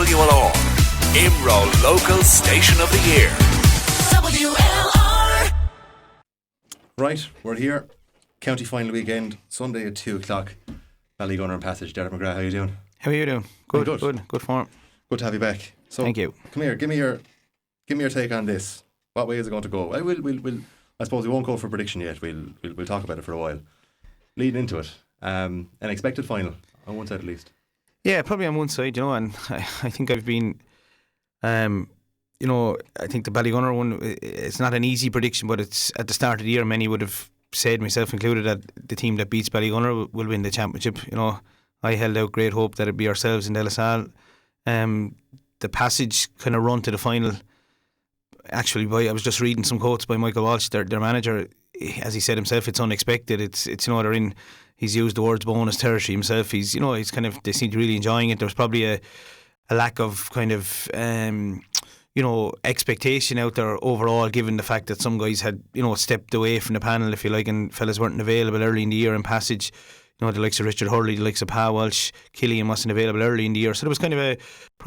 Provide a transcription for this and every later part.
WLR, Imro Local Station of the Year. WLR. Right, we're here. County final weekend, Sunday at 2 o'clock. Ballygunner and Passage. Derek McGrath, how are you doing? How are you doing? Good form. Good to have you back. So, thank you. Come here, give me your take on this. What way is it going to go? We'll I suppose we won't go for prediction yet. We'll talk about it for a while. Leading into it, an expected final on one side at least. Yeah, probably on one side, and I think I've been, I think the Ballygunner one, it's not an easy prediction, but it's at the start of the year, many would have said, myself included, that the team that beats Ballygunner will win the championship. I held out great hope that it'd be ourselves in Delisle. The Passage kind of run to the final. Actually, I was just reading some quotes by Michael Walsh, their manager. As he said himself, it's unexpected. It's they're in. He's used the words bonus territory himself. He's kind of, they seem to be really enjoying it. There's probably a lack of kind of expectation out there overall, given the fact that some guys had stepped away from the panel, if you like, and fellas weren't available early in the year in Passage. The likes of Richard Hurley, the likes of Pa Walsh, Killian wasn't available early in the year, so there was kind of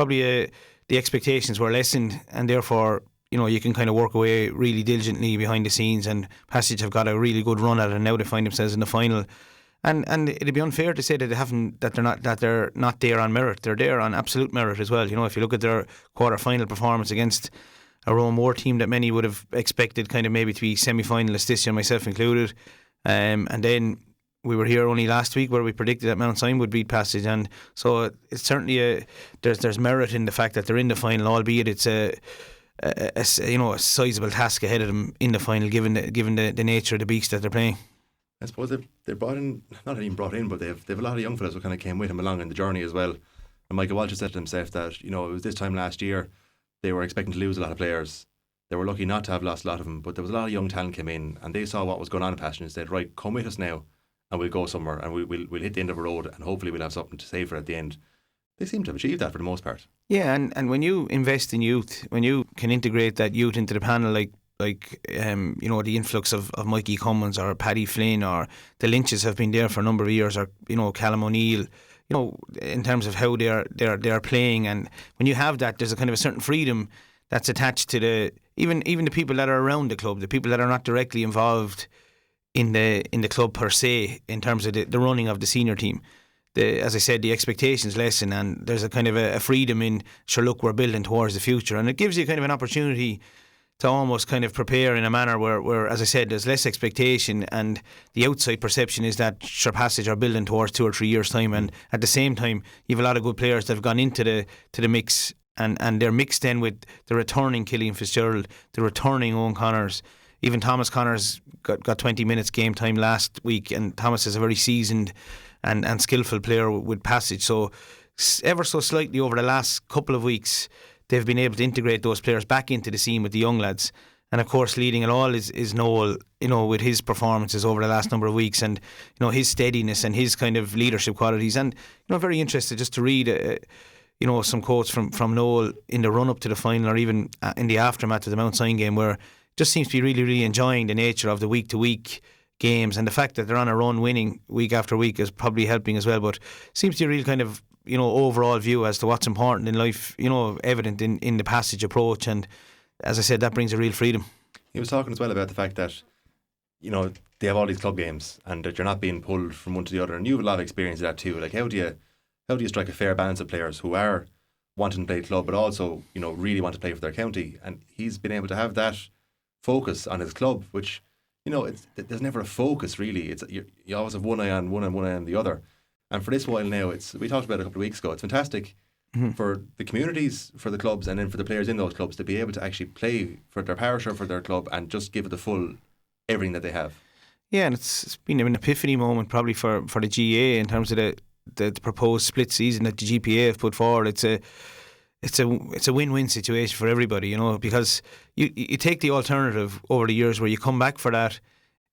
the expectations were lessened, and therefore you can kind of work away really diligently behind the scenes, and Passage have got a really good run at it, and now they find themselves in the final. And it'd be unfair to say that they're not there on merit. They're there on absolute merit as well. If you look at their quarter-final performance against a Rome Moore team that many would have expected kind of maybe to be semi-finalists this year, myself included, and then we were here only last week where we predicted that Mount Sion would beat Passage, and so it's certainly there's merit in the fact that they're in the final, albeit it's a sizable task ahead of them in the final, given the nature of the beast that they're playing. I suppose they've brought in, not even brought in, but they've a lot of young fellas who kind of came with him along in the journey as well. And Michael Walsh said to himself that it was this time last year they were expecting to lose a lot of players. They were lucky not to have lost a lot of them, but there was a lot of young talent came in, and they saw what was going on in Passion and said, right, come with us now, and we'll go somewhere, and we'll hit the end of a road, and hopefully we'll have something to say for at the end. They seem to have achieved that for the most part. Yeah, and when you invest in youth, when you can integrate that youth into the panel, like the influx of Mikey Cummins or Paddy Flynn, or the Lynches have been there for a number of years, or Callum O'Neill, in terms of how they're playing, and when you have that, there's a kind of a certain freedom that's attached to the even the people that are around the club, the people that are not directly involved in the club per se, in terms of the running of the senior team. As I said, the expectations lessen, and there's a kind of a freedom in, sure, look, we're building towards the future, and it gives you kind of an opportunity to almost kind of prepare in a manner where, as I said, there's less expectation, and the outside perception is that sure, Passage are building towards 2 or 3 years' time, and at the same time you have a lot of good players that have gone into the mix, and they're mixed in with the returning Killian Fitzgerald, the returning Owen Connors. Even Thomas Connors got 20 minutes game time last week, and Thomas is a very seasoned and skillful player with Passage, so ever so slightly over the last couple of weeks they've been able to integrate those players back into the scene with the young lads. And of course, leading it all is Noel, with his performances over the last number of weeks, and his steadiness and his kind of leadership qualities. And very interested just to read some quotes from Noel in the run up to the final, or even in the aftermath of the Mount Sion game, where just seems to be really, really enjoying the nature of the week to week games, and the fact that they're on a run winning week after week is probably helping as well. But seems to be a real kind of overall view as to what's important in life, evident in the Passage approach, and as I said, that brings a real freedom. He was talking as well about the fact that they have all these club games, and that you're not being pulled from one to the other, and you have a lot of experience of that too. Like, how do you strike a fair balance of players who are wanting to play club but also really want to play for their county? And he's been able to have that focus on his club, which there's never a focus really. It's you always have one eye on one and one eye on the other. And for this while now, we talked about it a couple of weeks ago, it's fantastic for the communities, for the clubs, and then for the players in those clubs to be able to actually play for their parish or for their club and just give it the full everything that they have. Yeah, and it's been an epiphany moment probably for the GA in terms of the proposed split season that the GPA have put forward. It's a win-win situation for everybody, because you take the alternative over the years where you come back for that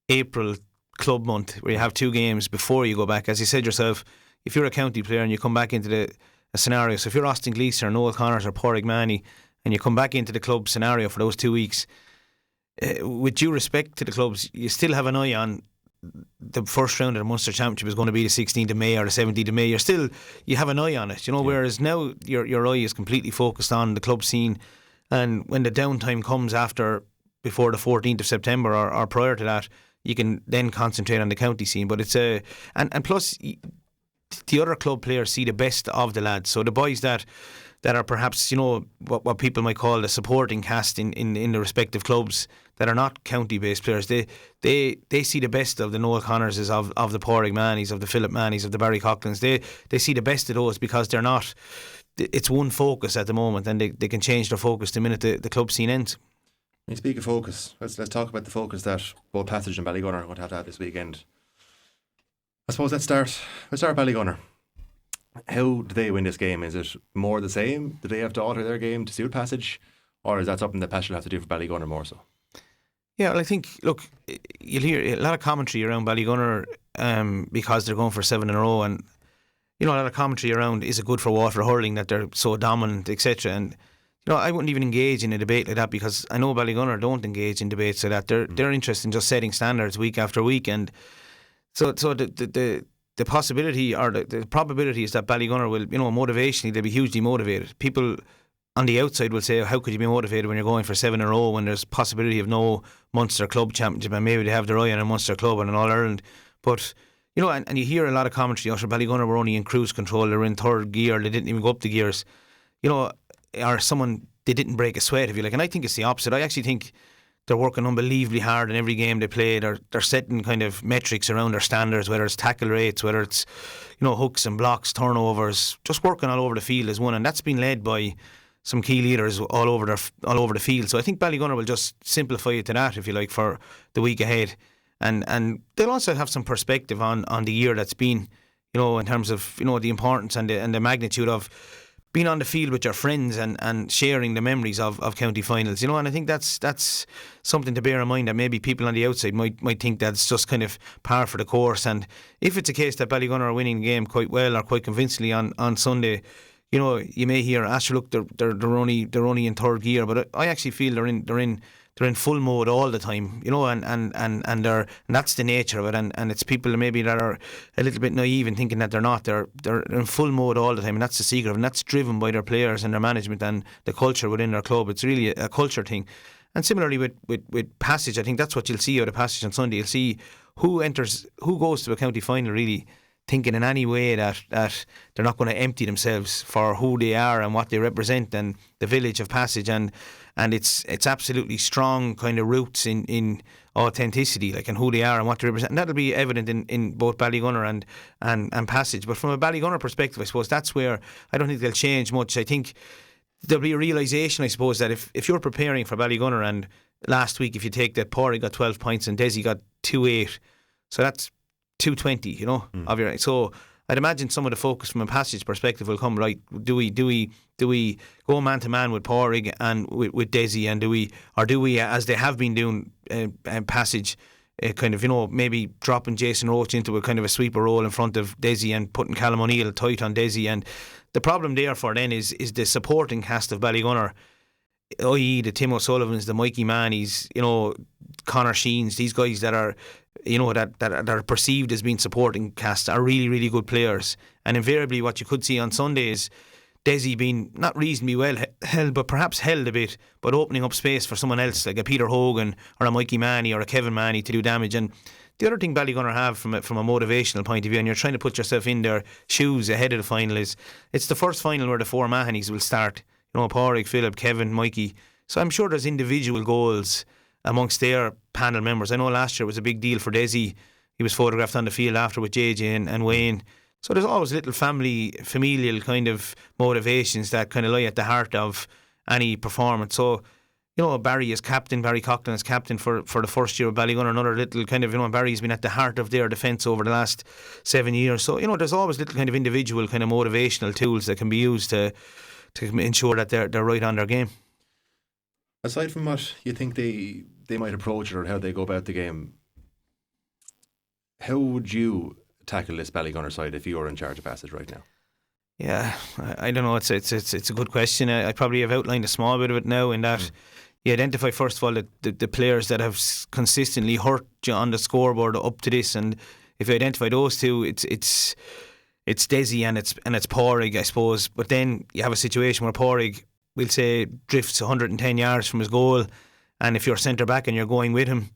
April club month where you have 2 games before you go back. As you said yourself, if you're a county player and you come back into a scenario, so if you're Austin Gleeson or Noel Connors or Pádraig Manny, and you come back into the club scenario for those 2 weeks, with due respect to the clubs, you still have an eye on the first round of the Munster Championship is going to be the 16th of May or the 17th of May, you have an eye on it, whereas now your eye is completely focused on the club scene, and when the downtime comes before the 14th of September or prior to that, you can then concentrate on the county scene. But it's and plus the other club players see the best of the lads, so the boys that are perhaps what people might call the supporting cast in the respective clubs that are not county based players, they see the best of the Noel Connorses, of the Pádraig Mannies, of the Philip Mannies, of the Barry Coughlins. They see the best of those because they're not, it's one focus at the moment, and they can change their focus the minute the club scene ends. When you speak of focus, let's talk about the focus that both Passage and Ballygunner are going to have this weekend. I suppose let's start Ballygunner. How do they win this game? Is it more the same? Do they have to alter their game to suit Passage? Or is that something that Passage will have to do for Ballygunner more so? Yeah, well, I think, look, you'll hear a lot of commentary around Ballygunner because they're going for 7 in a row, and a lot of commentary around, is it good for water hurling that they're so dominant, etc. And I wouldn't even engage in a debate like that, because I know Ballygunner don't engage in debates like that. They're interested in just setting standards week after week, and so the possibility or the probability is that Ballygunner will, motivationally, they'll be hugely motivated. People on the outside will say, how could you be motivated when you're going for 7 in a row when there's possibility of no Munster Club Championship, and maybe they have their eye on a Munster Club and an All-Ireland. But and you hear a lot of commentary, Ballygunner were only in cruise control, they were in third gear, they didn't even go up the gears, or they didn't break a sweat, if you like. And I think it's the opposite. I actually think they're working unbelievably hard in every game they play. They're setting kind of metrics around their standards, whether it's tackle rates, whether it's hooks and blocks, turnovers, just working all over the field as one, and that's been led by some key leaders all over the field. So I think Ballygunner will just simplify it to that, if you like, for the week ahead, and they'll also have some perspective on the year that's been, in terms of the importance and the magnitude of being on the field with your friends and sharing the memories of county finals, and I think that's something to bear in mind, that maybe people on the outside might think that's just kind of par for the course. And if it's a case that Ballygunner are winning the game quite well or quite convincingly on Sunday, you may hear, look, they're only in third gear, but I actually feel they're in full mode all the time, and that's the nature of it, and it's people maybe that are a little bit naive in thinking that they're not. They're in full mode all the time, and that's the secret, and that's driven by their players and their management and the culture within their club. It's really a culture thing. And similarly with Passage, I think that's what you'll see out of Passage on Sunday. You'll see who goes to a county final really thinking in any way that they're not going to empty themselves for who they are and what they represent and the village of Passage, and it's absolutely strong kind of roots in authenticity, like, and who they are and what they represent, and that'll be evident in both Ballygunner and Passage. But from a Ballygunner perspective, I suppose that's where I don't think they'll change much. I think there'll be a realisation, I suppose, that if you're preparing for Ballygunner, and last week, if you take that, Pádraig got 12 points and Deise got 2-8, so that's 220, of your. So I'd imagine some of the focus from a Passage perspective will come, right, do we go man to man with Pádraig and with Deise, and do we, as they have been doing, Passage, kind of, maybe dropping Jason Roach into a kind of a sweeper role in front of Deise and putting Callum O'Neill tight on Deise. And the problem therefore then is the supporting cast of Ballygunner, i.e. the Tim O'Sullivans, the Mikey Mannies, Conor Sheens, these guys that are, that are perceived as being supporting cast, are really, really good players. And invariably what you could see on Sunday is Deise being not reasonably well held, but perhaps held a bit, but opening up space for someone else, like a Peter Hogan or a Mikey Manny or a Kevin Manny, to do damage. And the other thing Ballygunner have from a motivational point of view, and you're trying to put yourself in their shoes ahead of the final, is it's the first final where the four Mahonys will start. Pádraig, Philip, Kevin, Mikey. So I'm sure there's individual goals amongst their panel members. I know last year was a big deal for Deise. He was photographed on the field after with JJ and Wayne. So there's always little familial kind of motivations that kind of lie at the heart of any performance. So, Barry is captain, Barry Coughlin is captain for the first year of Ballygunner. Another little kind of, Barry's been at the heart of their defence over the last 7 years. So, there's always little kind of individual kind of motivational tools that can be used to ensure that they're right on their game. Aside from what you think they might approach it or how they go about the game, how would you tackle this Ballygunner side if you were in charge of Passage right now? Yeah, I don't know. It's a good question. I probably have outlined a small bit of it now, in that you identify first of all the players that have consistently hurt you on the scoreboard up to this, and if you identify those two, it's Deise and it's Pádraig, I suppose. But then you have a situation where Pádraig, we'll say, drifts 110 yards from his goal, and if you're centre back and you're going with him,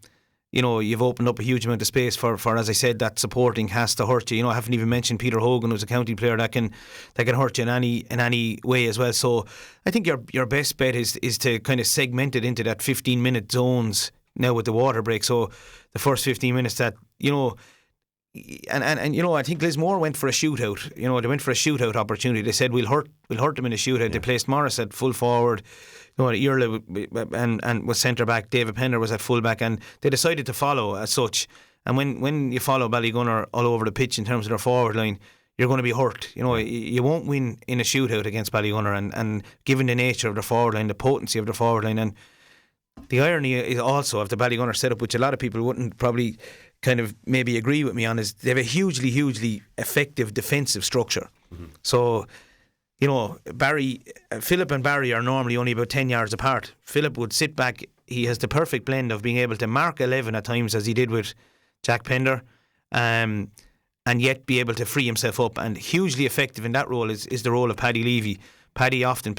you know, you've opened up a huge amount of space for as I said, that supporting has to hurt you. You know, I haven't even mentioned Peter Hogan, who's a county player that can hurt you in any way as well. So I think your best bet is to kind of segment it into that 15-minute zones now with the water break. So the first 15 minutes that, you know, and you know, I think Lismore went for a shootout. You know, they went for a shootout opportunity. They said we'll hurt them in a shootout. Yeah. They placed Morris at full forward. You know, Irla and was centre back. David Penner was at full back, and they decided to follow as such. And when you follow Ballygunner all over the pitch in terms of their forward line, you're going to be hurt. You know, you won't win in a shootout against Ballygunner, and given the nature of their forward line, the potency of their forward line, and the irony is also of the Ballygunner setup, which a lot of people wouldn't probably kind of maybe agree with me on, is they have a hugely effective defensive structure. Mm-hmm. So, you know, Philip and Barry are normally only about 10 yards apart. Philip would sit back. He has the perfect blend of being able to mark 11 at times, as he did with Jack Pender, and yet be able to free himself up. And hugely effective in that role is the role of Paddy Levy. Paddy often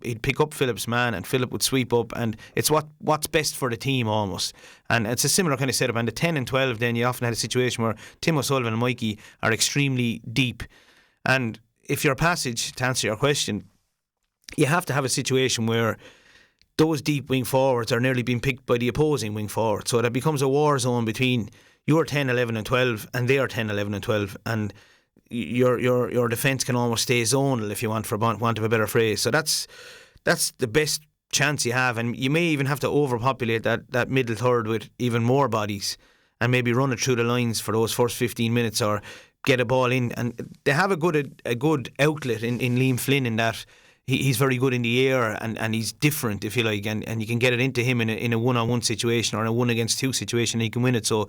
he'd pick up Philip's man, and Philip would sweep up, and it's what's best for the team almost. And it's a similar kind of setup. And the 10 and 12, then you often had a situation where Tim O'Sullivan and Mikey are extremely deep. And if your passage, to answer your question, you have to have a situation where those deep wing forwards are nearly being picked by the opposing wing forward. So that becomes a war zone between your 10, 11 and 12 and their 10, 11 and 12. And your defence can almost stay zonal, if you want, for want of a better phrase. So that's the best chance you have. And you may even have to overpopulate that middle third with even more bodies and maybe run it through the lines for those first 15 minutes, or get a ball in. And they have a good outlet in Liam Flynn, in that he's very good in the air, and he's different, if you like, and you can get it into him in a one-on-one situation or in a 1-against-2 situation, and he can win it. So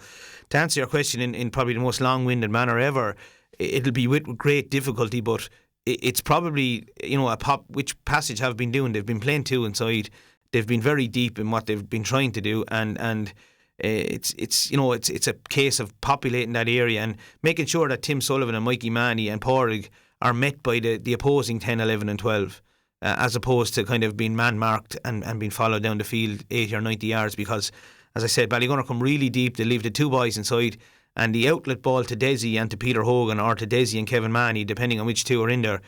to answer your question in probably the most long-winded manner ever, it'll be with great difficulty, but it's probably, you know, which Passage have been doing. They've been playing two inside. They've been very deep in what they've been trying to do, and it's you know, it's a case of populating that area and making sure that Tim Sullivan and Mikey Manny and Pádraig are met by the opposing 10, 11 and 12, as opposed to kind of being man-marked and being followed down the field 80 or 90 yards, because, as I said, Ballygunner come really deep. They leave the two boys inside, and the outlet ball to Deise and to Peter Hogan, or to Deise and Kevin Manny, depending on which two are in there,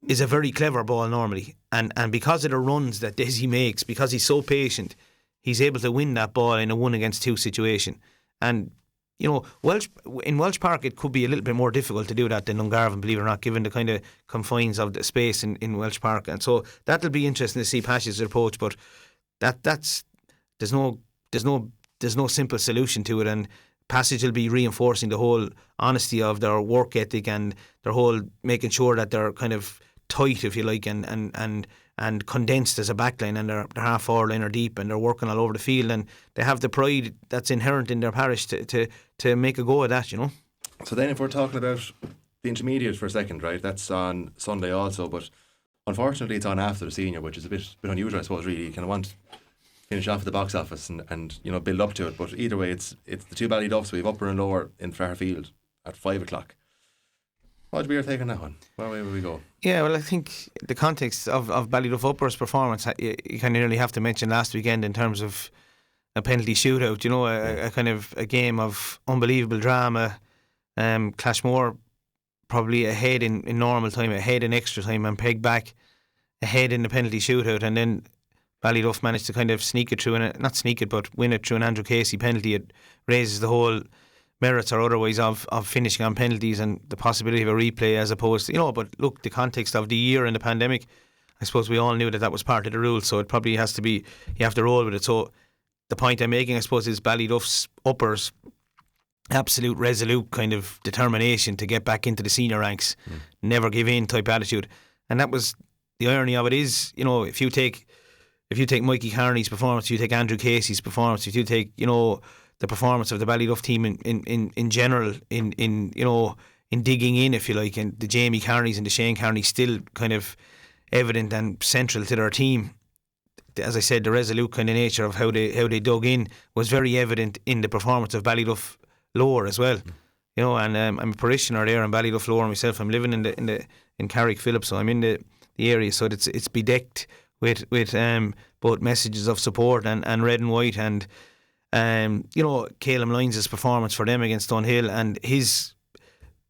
is a very clever ball normally. And because of the runs that Deise makes, because he's so patient, he's able to win that ball in a 1-against-2 situation. And, you know, in Welsh Park it could be a little bit more difficult to do that than Dungarvan, believe it or not, given the kind of confines of the space in Welsh Park. And so that'll be interesting to see Pasha's approach, but there's no simple solution to it. And Passage will be reinforcing the whole honesty of their work ethic and their whole making sure that they're kind of tight, if you like, and condensed as a backline, and their half forward line are deep, and they're working all over the field, and they have the pride that's inherent in their parish to make a go of that, you know. So then, if we're talking about the intermediate for a second, right, that's on Sunday also, but unfortunately it's on after the senior, which is a bit unusual, I suppose. Really, you kind of want to finish off at the box office and you know, build up to it, but either way, it's the two Ballyduffs. We have upper and lower in Fairfield at 5 o'clock. What'd be your take on that one? Where way would we go? Yeah, well, I think the context of Ballyduff Upper's performance, you kind of nearly have to mention last weekend in terms of a penalty shootout. You know, a kind of a game of unbelievable drama. Clashmore probably ahead in normal time, ahead in extra time, and Peg back ahead in the penalty shootout, and then Ballyduff managed to kind of sneak it through, and not sneak it, but win it through an Andrew Casey penalty. It raises the whole merits or otherwise of finishing on penalties and the possibility of a replay, as opposed to, you know, but look, the context of the year and the pandemic, I suppose we all knew that was part of the rule, so it probably has to be, you have to roll with it. So the point I'm making, I suppose, is Ballyduff's uppers absolute resolute kind of determination to get back into the senior ranks, never give in type attitude. And that was the irony of it, is, you know, if you take Mikey Carney's performance, you take Andrew Casey's performance, if you take, you know, the performance of the Ballyduff team in general, in you know, in digging in, if you like, and the Jamie Carneys and the Shane Carneys still kind of evident and central to their team, as I said, the resolute kind of nature of how they dug in was very evident in the performance of Ballyduff Lower as well. You know, and I'm a parishioner there in Ballyduff Lower myself. I'm living in Carrickphilip, so I'm in the area. So it's bedecked with both messages of support and red and white, and you know, Calum Lyons' performance for them against Dunhill and his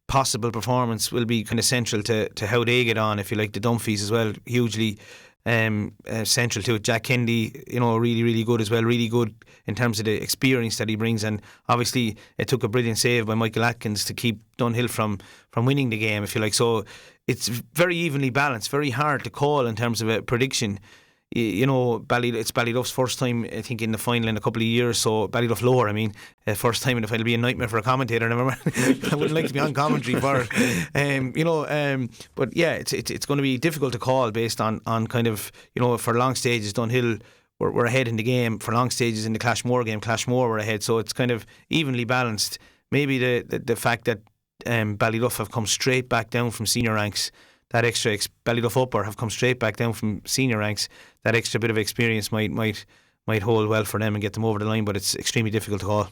possible performance will be kind of central to how they get on, if you like. The Dunphys as well, hugely central to it. Jack Kennedy, you know, really, really good as well, really good in terms of the experience that he brings, and obviously it took a brilliant save by Michael Atkins to keep Dunhill from winning the game, if you like. So it's very evenly balanced, very hard to call in terms of a prediction. You know, it's Ballyduff's first time, I think, in the final in a couple of years. So Ballyduff Lower, I mean, first time in the final. It'll be a nightmare for a commentator. I wouldn't like to be on commentary for it. You know, but yeah, it's going to be difficult to call based on kind of, you know, for long stages Dunhill were ahead in the game. For long stages in the Clashmore game, Clashmore were ahead. So it's kind of evenly balanced. Maybe the fact that Ballyduff have come straight back down from senior ranks, that extra Ballyduff Upper have come straight back down from senior ranks, that extra bit of experience might hold well for them and get them over the line, but it's extremely difficult to call.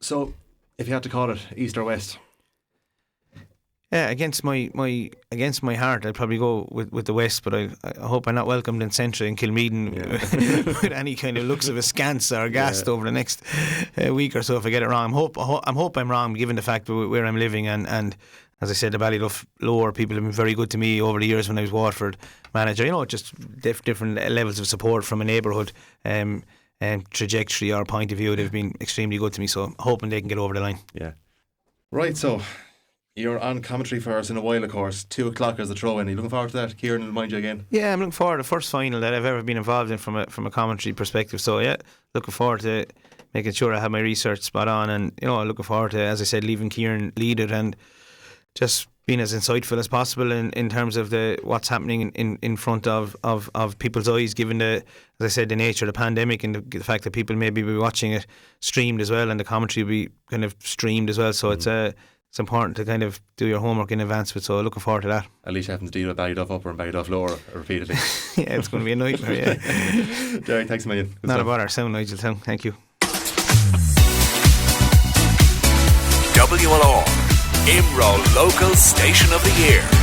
So, if you had to call it East or West? Yeah, against my heart, I'd probably go with the West, but I hope I'm not welcomed in Centra and Kilmeaden with any kind of looks of askance or aghast over the next week or so if I get it wrong. I hope I'm wrong, given the fact where I'm living, and as I said, the Ballyduff Lower people have been very good to me over the years when I was Waterford manager. You know, just different levels of support from a neighbourhood trajectory or point of view. They've been extremely good to me, so I'm hoping they can get over the line. Yeah. Right, so you're on commentary for us in a while, of course. 2 o'clock as the throw-in. Are you looking forward to that? Kieran will mind you again. Yeah, I'm looking forward to the first final that I've ever been involved in from a commentary perspective. So yeah, looking forward to making sure I have my research spot on, and you know, looking forward to, as I said, leaving Kieran lead it and just being as insightful as possible in terms of what's happening in front of people's eyes, given as I said, the nature of the pandemic and the fact that people maybe be watching it streamed as well, and the commentary will be kind of streamed as well. So it's important to kind of do your homework in advance with. So looking forward to that. At least you having to deal with Ballyduff Upper and Ballyduff Lower repeatedly. Yeah, it's going to be a nightmare. Yeah. Derek, thanks a million. Good Not stuff. a bother. Sound, Nigel. Sound. Thank you. WLR, Imro Local Station of the Year.